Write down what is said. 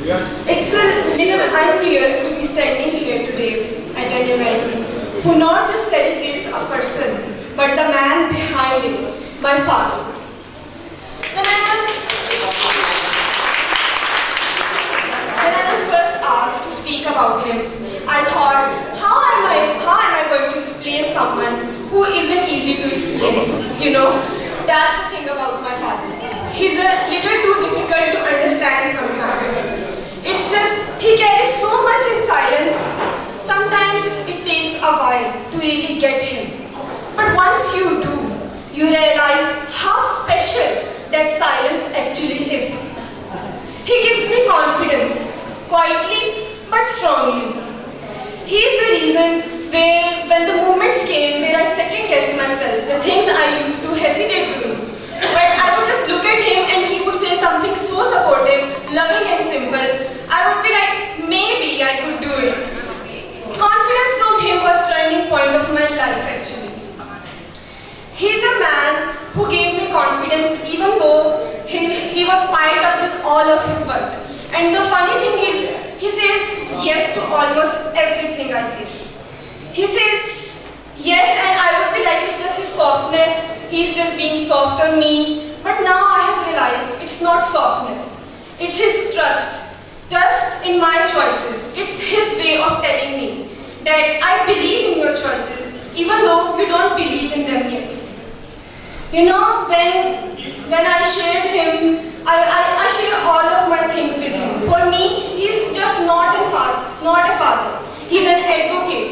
It's a little unreal to be standing here today at an event who not just celebrates a person, but the man behind it, my father. When I was first asked to speak about him, I thought, how am I going to explain someone who isn't easy to explain? You know, that's the thing about my father. He's a little too difficult to understand sometimes. It's just, he carries so much in silence. Sometimes it takes a while to really get him. But once you do, you realize how special that silence actually is. He gives me confidence, quietly but strongly. He is the reason when the moments came where I second-guessed myself, the things I used to hesitate doing. But I would just look at him and he would say something so supportive, loving and simple. I would be like, maybe I could do it. Confidence from him was turning point of my life actually. He's a man who gave me confidence even though he was piled up with all of his work. And the funny thing is, he says yes to almost everything I say. He says yes and I would be like, it's just his softness, he's just being soft on me. But now I have realized it's not softness, it's his trust. Trust in my choices. It's his way of telling me that I believe in your choices even though you don't believe in them yet. You know, when I shared him, I share all of my things with him. For me, he's just not a father. He's an advocate.